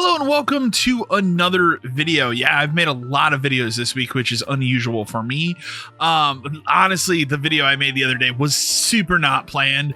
Hello and welcome to another video. Yeah, I've made a lot of videos this week, which is unusual for me. Honestly, the video I made the other day was super not planned.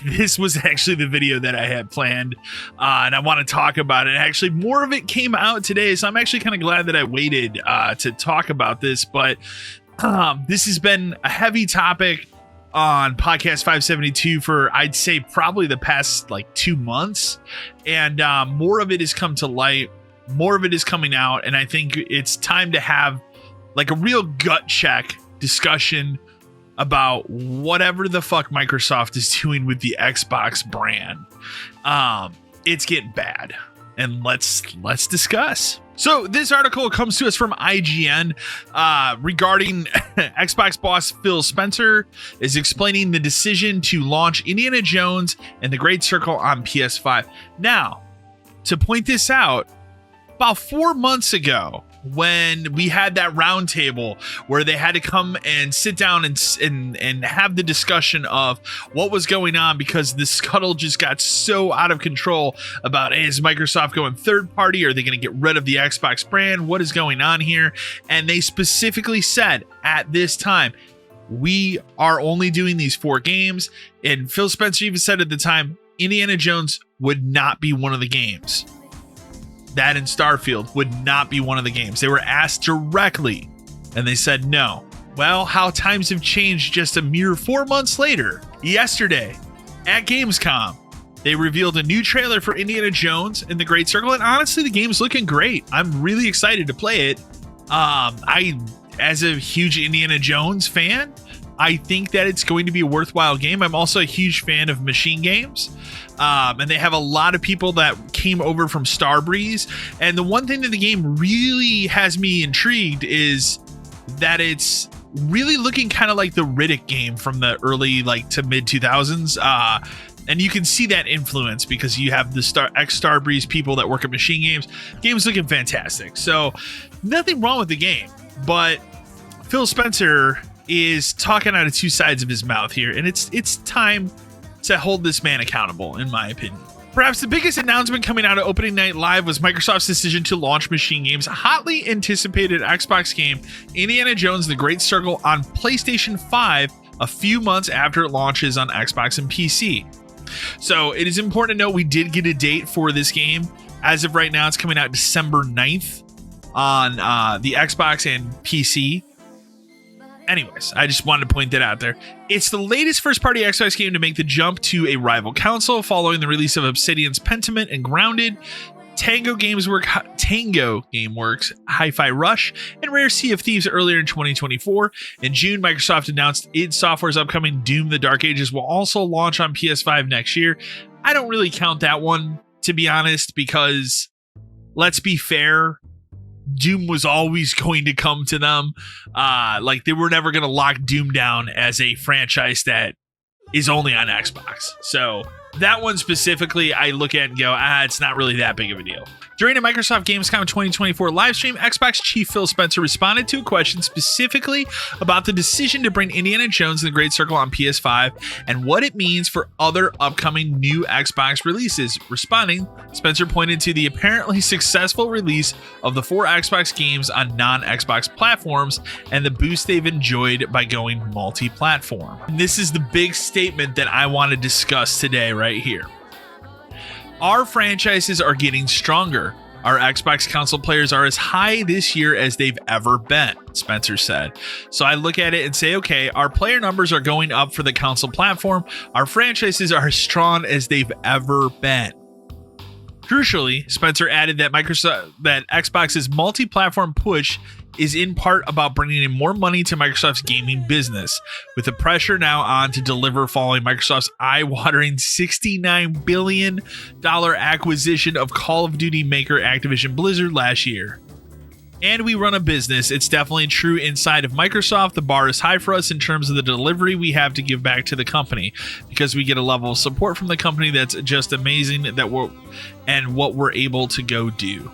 This was actually the video that I had planned, and I want to talk about it. Actually, more of it came out today, so I'm actually kind of glad that I waited to talk about this. But this has been a heavy topic on podcast 572 for, I'd say, probably the past like 2 months, and more of it has come to light, more of it is coming out, and I think it's time to have like a real gut check discussion about whatever the fuck Microsoft is doing with the Xbox brand. It's getting bad, and let's discuss. So this article comes to us from IGN regarding Xbox boss Phil Spencer is explaining the decision to launch Indiana Jones and the Great Circle on PS5. Now, to point this out, about 4 months ago, when we had that roundtable where they had to come and sit down and have the discussion of what was going on, because the scuttle just got so out of control about, hey, is Microsoft going third party? Are they going to get rid of the Xbox brand? What is going on here? And they specifically said at this time, we are only doing these 4 games. And Phil Spencer even said at the time, Indiana Jones would not be one of the games. That and Starfield would not be one of the games. They were asked directly, and they said no. Well, how times have changed just a mere 4 months later. Yesterday, at Gamescom, they revealed a new trailer for Indiana Jones and the Great Circle, and honestly, the game's looking great. I'm really excited to play it. As a huge Indiana Jones fan, I think that it's going to be a worthwhile game. I'm also a huge fan of machine games. And they have a lot of people that came over from Starbreeze. And the one thing that the game really has me intrigued is that it's really looking kind of like the Riddick game from the early to mid 2000s. And you can see that influence because you have the ex-Starbreeze people that work at machine games. Game's looking fantastic. So nothing wrong with the game, but Phil Spencer is talking out of 2 sides of his mouth here, and it's time to hold this man accountable, in my opinion. Perhaps the biggest announcement coming out of opening night live was Microsoft's decision to launch Machine Games' hotly anticipated Xbox game Indiana Jones: The Great Circle on PlayStation 5 a few months after it launches on Xbox and PC. So it is important to note we did get a date for this game. As of right now, it's coming out December 9th on the Xbox and PC. Anyways, I just wanted to point that out there. It's the latest first-party Xbox game to make the jump to a rival console following the release of Obsidian's Pentiment and Grounded, Tango Gameworks, Hi-Fi Rush, and Rare Sea of Thieves earlier in 2024. In June, Microsoft announced id Software's upcoming Doom: The Dark Ages will also launch on PS5 next year. I don't really count that one, to be honest, because let's be fair, Doom was always going to come to them. They were never going to lock Doom down as a franchise that is only on Xbox. So that one specifically, I look at and go, it's not really that big of a deal. During a Microsoft Gamescom 2024 livestream, Xbox chief Phil Spencer responded to a question specifically about the decision to bring Indiana Jones and the Great Circle on PS5 and what it means for other upcoming new Xbox releases. Responding, Spencer pointed to the apparently successful release of the 4 Xbox games on non-Xbox platforms and the boost they've enjoyed by going multi-platform. And this is the big statement that I want to discuss today right here. Our franchises are getting stronger. Our Xbox console players are as high this year as they've ever been, Spencer said. So I look at it and say, okay, our player numbers are going up for the console platform. Our franchises are as strong as they've ever been. Crucially, Spencer added that Xbox's multi-platform push is in part about bringing in more money to Microsoft's gaming business, with the pressure now on to deliver following Microsoft's eye-watering $69 billion acquisition of Call of Duty maker Activision Blizzard last year. And we run a business. It's definitely true inside of Microsoft. The bar is high for us in terms of the delivery we have to give back to the company, because we get a level of support from the company that's just amazing and what we're able to go do.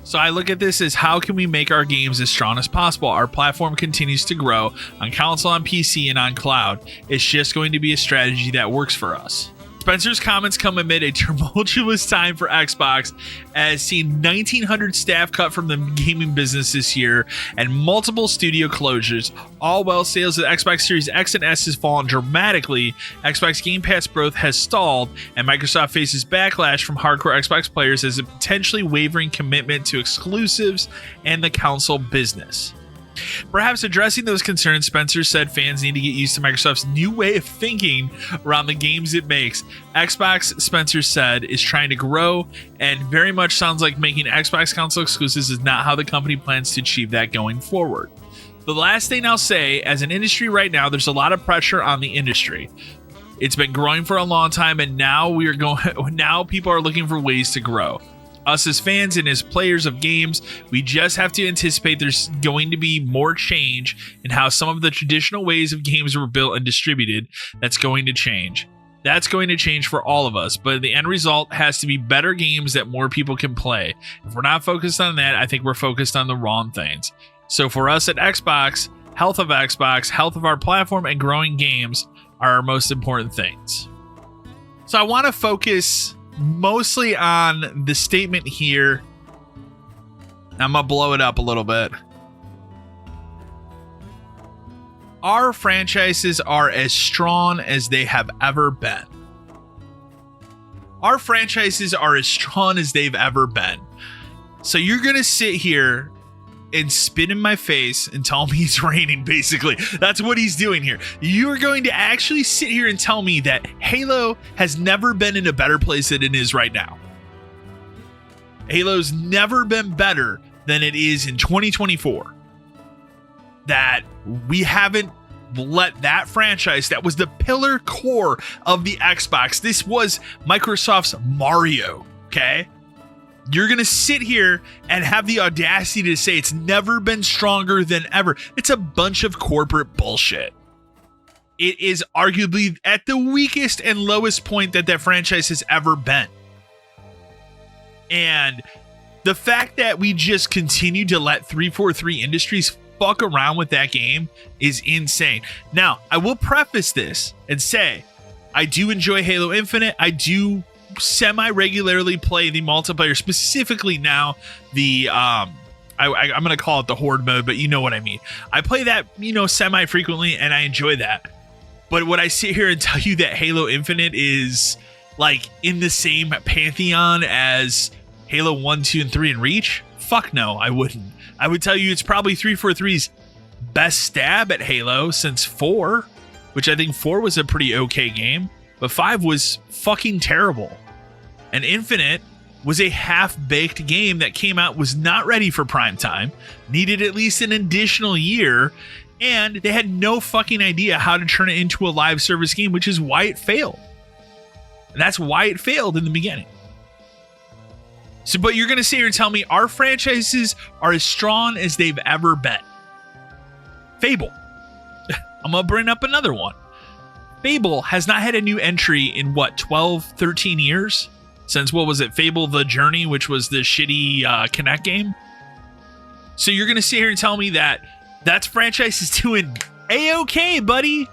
So I look at this as, how can we make our games as strong as possible? Our platform continues to grow on console, on PC, and on cloud. It's just going to be a strategy that works for us. Spencer's comments come amid a tumultuous time for Xbox, as seen 1,900 staff cut from the gaming business this year and multiple studio closures. All while sales of the Xbox Series X and S has fallen dramatically, Xbox Game Pass growth has stalled, and Microsoft faces backlash from hardcore Xbox players as a potentially wavering commitment to exclusives and the console business. Perhaps addressing those concerns, Spencer said fans need to get used to Microsoft's new way of thinking around the games it makes. Xbox, Spencer said, is trying to grow, and very much sounds like making Xbox console exclusives is not how the company plans to achieve that going forward. The last thing I'll say, as an industry right now, there's a lot of pressure on the industry. It's been growing for a long time, and now now people are looking for ways to grow. Us as fans and as players of games, we just have to anticipate there's going to be more change in how some of the traditional ways of games were built and distributed. That's going to change. That's going to change for all of us, but the end result has to be better games that more people can play. If we're not focused on that, I think we're focused on the wrong things. So for us at Xbox, health of our platform, and growing games are our most important things. So I want to focus mostly on the statement here. I'm gonna blow it up a little bit. Our franchises are as strong as they have ever been. Our franchises are as strong as they've ever been. So you're gonna sit here and spit in my face and tell me it's raining, basically. That's what he's doing here. You're going to actually sit here and tell me that Halo has never been in a better place than it is right now. Halo's never been better than it is in 2024. That we haven't let that franchise that was the pillar core of the Xbox. This was Microsoft's Mario, okay? You're going to sit here and have the audacity to say it's never been stronger than ever. It's a bunch of corporate bullshit. It is arguably at the weakest and lowest point that franchise has ever been. And the fact that we just continue to let 343 Industries fuck around with that game is insane. Now, I will preface this and say, I do enjoy Halo Infinite. I do semi-regularly play the multiplayer, specifically now the I'm gonna call it the horde mode, but you know what I mean. I play that semi-frequently, and I enjoy that. But would I sit here and tell you that Halo Infinite is like in the same pantheon as Halo 1, 2, and 3 and Reach? Fuck no, I wouldn't. I would tell you it's probably 343's best stab at Halo since 4, which I think 4 was a pretty okay game, but 5 was fucking terrible. And Infinite was a half-baked game that came out, was not ready for prime time, needed at least an additional year, and they had no fucking idea how to turn it into a live service game, which is why it failed. And that's why it failed in the beginning. So, but you're going to sit here and tell me our franchises are as strong as they've ever been. Fable. I'm going to bring up another one. Fable has not had a new entry in 12, 13 years? Since, what was it, Fable The Journey, which was the shitty Kinect game? So you're going to sit here and tell me that franchise is doing A-okay, buddy.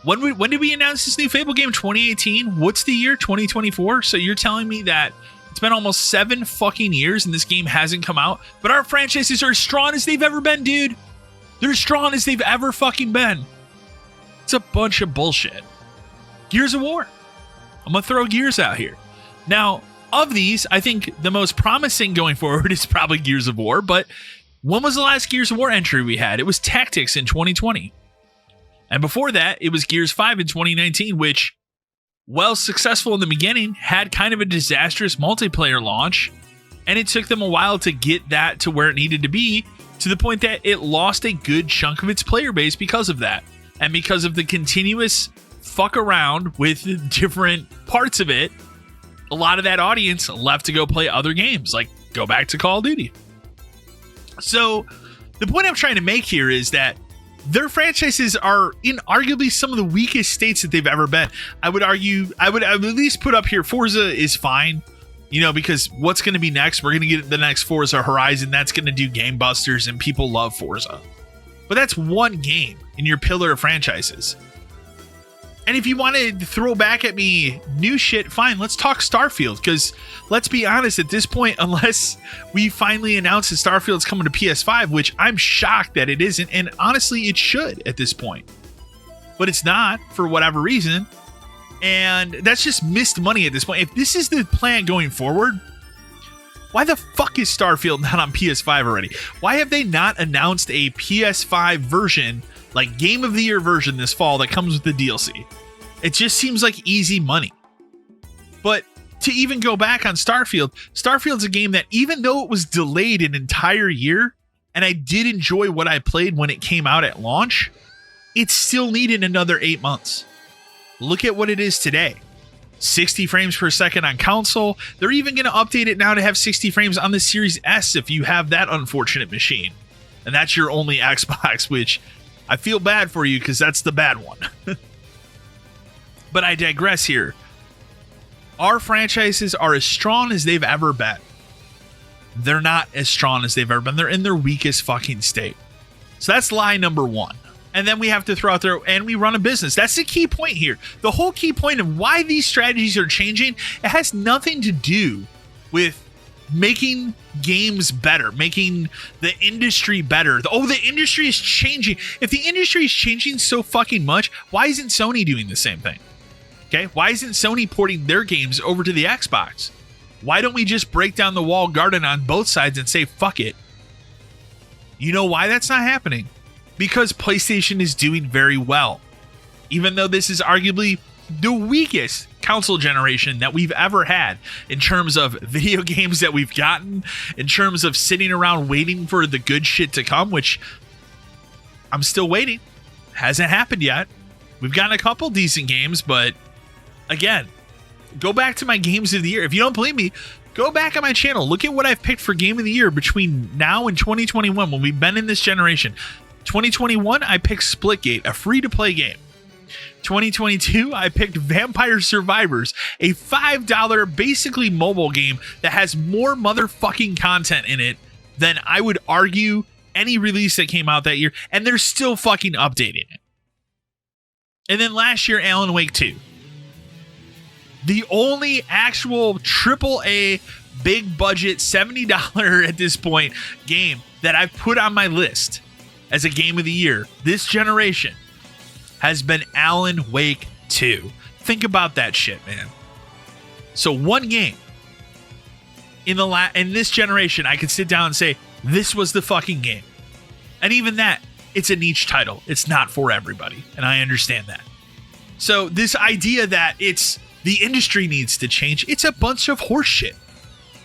When did we announce this new Fable game? 2018? What's the year? 2024? So you're telling me that it's been almost 7 fucking years and this game hasn't come out, but our franchises are as strong as they've ever been, dude. They're as strong as they've ever fucking been. It's a bunch of bullshit. Gears of War. I'm going to throw Gears out here. Now, of these, I think the most promising going forward is probably Gears of War, but when was the last Gears of War entry we had? It was Tactics in 2020. And before that, it was Gears 5 in 2019, which, while successful in the beginning, had kind of a disastrous multiplayer launch, and it took them a while to get that to where it needed to be, to the point that it lost a good chunk of its player base because of that. And because of the continuous fuck around with different parts of it, a lot of that audience left to go play other games, like go back to Call of Duty. So the point I'm trying to make here is that their franchises are in arguably some of the weakest states that they've ever been. I would argue, I would at least put up here, Forza is fine, because what's going to be next? We're going to get the next Forza Horizon. That's going to do gangbusters, and people love Forza. But that's one game in your pillar of franchises. And if you want to throw back at me new shit, fine, let's talk Starfield. Because let's be honest, at this point, unless we finally announce that Starfield's coming to PS5, which I'm shocked that it isn't, and honestly, it should at this point. But it's not, for whatever reason. And that's just missed money at this point. If this is the plan going forward, why the fuck is Starfield not on PS5 already? Why have they not announced a PS5 version, like Game of the Year version this fall that comes with the DLC? It just seems like easy money. But to even go back on Starfield's a game that, even though it was delayed an entire year, and I did enjoy what I played when it came out at launch, it still needed another 8 months. Look at what it is today. 60 frames per second on console. They're even going to update it now to have 60 frames on the Series S if you have that unfortunate machine. And that's your only Xbox, which I feel bad for you because that's the bad one. But I digress here. Our franchises are as strong as they've ever been. They're not as strong as they've ever been. They're in their weakest fucking state. So that's lie number one. And then we have to throw out there, and we run a business. That's the key point here. The whole key point of why these strategies are changing, it has nothing to do with making games better, making the industry better. The industry is changing. If the industry is changing so fucking much, why isn't Sony doing the same thing? Okay, why isn't Sony porting their games over to the Xbox? Why don't we just break down the walled garden on both sides and say, fuck it? You know why that's not happening? Because PlayStation is doing very well. Even though this is arguably the weakest console generation that we've ever had in terms of video games that we've gotten, in terms of sitting around waiting for the good shit to come, which I'm still waiting. Hasn't happened yet. We've gotten a couple decent games, but again, go back to my games of the year. If you don't believe me, go back on my channel. Look at what I've picked for game of the year between now and 2021 when we've been in this generation. 2021, I picked Splitgate, a free-to-play game. 2022, I picked Vampire Survivors, a $5 basically mobile game that has more motherfucking content in it than I would argue any release that came out that year, and they're still fucking updating it. And then last year, Alan Wake 2. The only actual AAA big budget $70 at this point game that I've put on my list as a game of the year this generation has been Alan Wake 2. Think about that shit, man. So one game in this generation, I could sit down and say, this was the fucking game. And even that, it's a niche title. It's not for everybody. And I understand that. So this idea that the industry needs to change, it's a bunch of horseshit.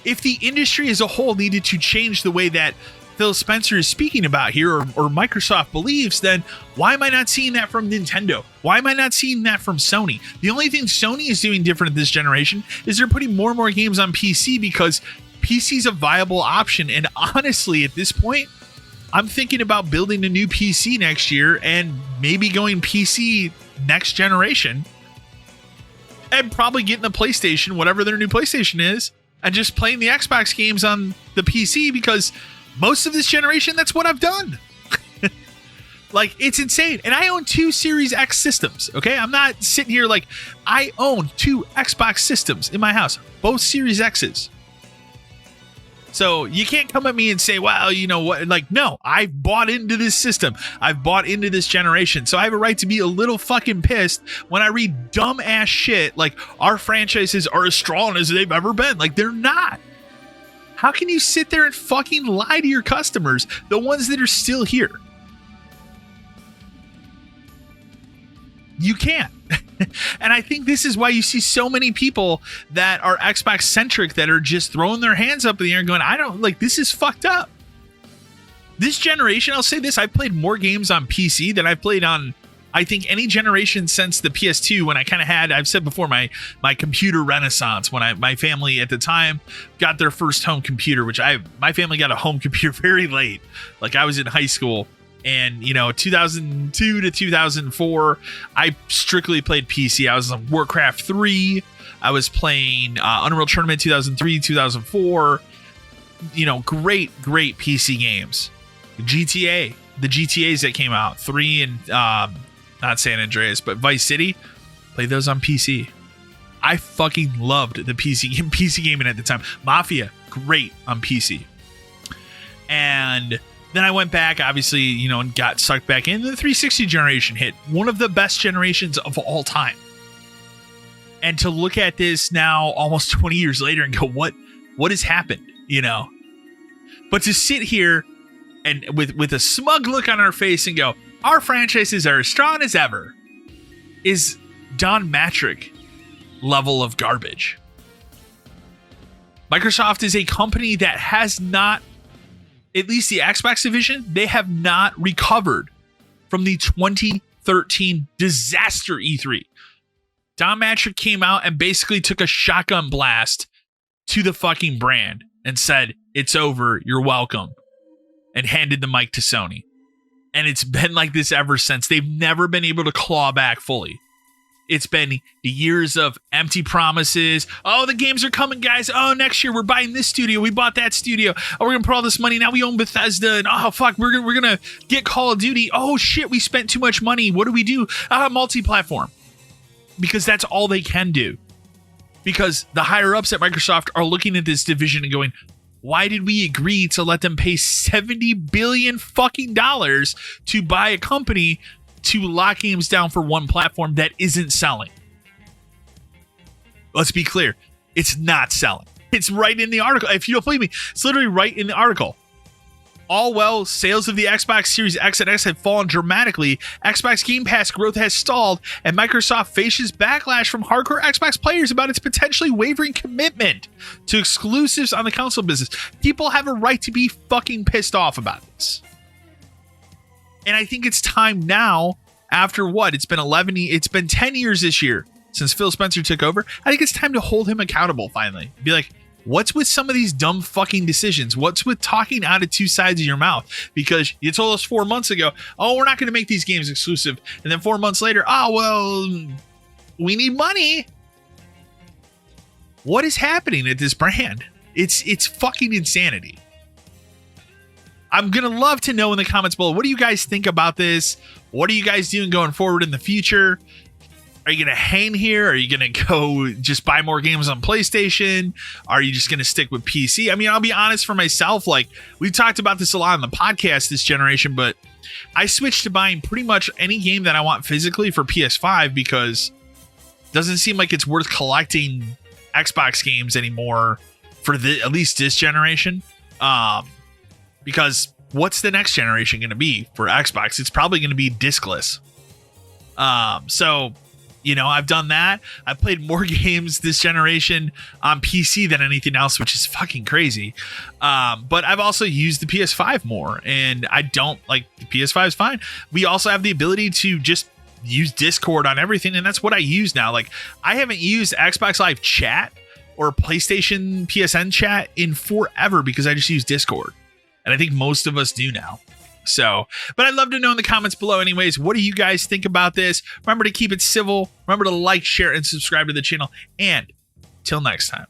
If the industry as a whole needed to change the way that Phil Spencer is speaking about here, or Microsoft believes, then why am I not seeing that from Nintendo? Why am I not seeing that from Sony? The only thing Sony is doing different this generation is they're putting more and more games on PC because PC is a viable option. And honestly, at this point, I'm thinking about building a new PC next year and maybe going PC next generation and probably getting a PlayStation, whatever their new PlayStation is, and just playing the Xbox games on the PC because most of this generation, that's what I've done. Like, it's insane. And I own 2 Series X systems, okay? I'm not sitting here like, I own 2 Xbox systems in my house, both Series X's. So you can't come at me and say, well, you know what? Like, no, I've bought into this system. I've bought into this generation. So I have a right to be a little fucking pissed when I read dumb ass shit like our franchises are as strong as they've ever been. Like, they're not. How can you sit there and fucking lie to your customers, the ones that are still here? You can't. And I think this is why you see so many people that are Xbox centric that are just throwing their hands up in the air and going, I don't like, this is fucked up. This generation, I'll say this, I've played more games on PC than I've played on, I think, any generation since the PS2, when I kind of had, I've said before, my computer renaissance, when my family at the time got their first home computer, which my family got a home computer very late. Like, I was in high school. And, 2002 to 2004, I strictly played PC. I was on Warcraft 3. I was playing Unreal Tournament 2003, 2004. Great PC games. GTA, the GTAs that came out, 3 and not San Andreas, but Vice City. Play those on PC. I fucking loved the PC gaming at the time. Mafia, great on PC. And then I went back, obviously, you know, and got sucked back in. The 360 generation hit, one of the best generations of all time. And to look at this now, almost 20 years later, and go, what has happened? You know, but to sit here and with a smug look on our face and go, our franchises are as strong as ever, is Don Matrick level of garbage. Microsoft is a company that has not, at least the Xbox division, they have not recovered from the 2013 disaster E3. Don Matrick came out and basically took a shotgun blast to the fucking brand and said, it's over, you're welcome, and handed the mic to Sony. And it's been like this ever since. They've never been able to claw back fully. It's been years of empty promises. Oh, the games are coming, guys. Oh, next year we're buying this studio. We bought that studio. Oh, we're going to put all this money. Now we own Bethesda. And oh, fuck, we're gonna get Call of Duty. Oh, shit, we spent too much money. What do we do? Multi-platform. Because that's all they can do. Because the higher ups at Microsoft are looking at this division and going, why did we agree to let them pay $70 billion fucking dollars to buy a company to lock games down for one platform that isn't selling? Let's be clear. It's not selling. It's right in the article. If you don't believe me, it's literally right in the article. All well, sales of the Xbox Series X and X have fallen dramatically. Xbox Game Pass growth has stalled, and Microsoft faces backlash from hardcore Xbox players about its potentially wavering commitment to exclusives on the console business. People have a right to be fucking pissed off about this. And I think it's time now, after what? It's been 10 years this year since Phil Spencer took over. I think it's time to hold him accountable finally. Be like, what's with some of these dumb fucking decisions? What's with talking out of two sides of your mouth? Because you told us 4 months ago, oh, we're not going to make these games exclusive. And then 4 months later, oh, well, we need money. What is happening at this brand? It's fucking insanity. I'm going to love to know in the comments below, what do you guys think about this? What are you guys doing going forward in the future? Are you going to hang here? Are you going to go just buy more games on PlayStation? Are you just going to stick with PC? I mean, I'll be honest for myself. Like, we talked about this a lot on the podcast this generation, but I switched to buying pretty much any game that I want physically for PS5 because it doesn't seem like it's worth collecting Xbox games anymore for at least this generation. Because what's the next generation going to be for Xbox? It's probably going to be discless. So, you know, I've done that. I've played more games this generation on PC than anything else, which is fucking crazy. But I've also used the PS5 more, and I don't like the PS5 is fine. We also have the ability to just use Discord on everything, and that's what I use now. Like, I haven't used Xbox Live Chat or PlayStation PSN Chat in forever because I just use Discord. And I think most of us do now. So, but I'd love to know in the comments below anyways, what do you guys think about this? Remember to keep it civil. Remember to like, share, and subscribe to the channel. And till next time.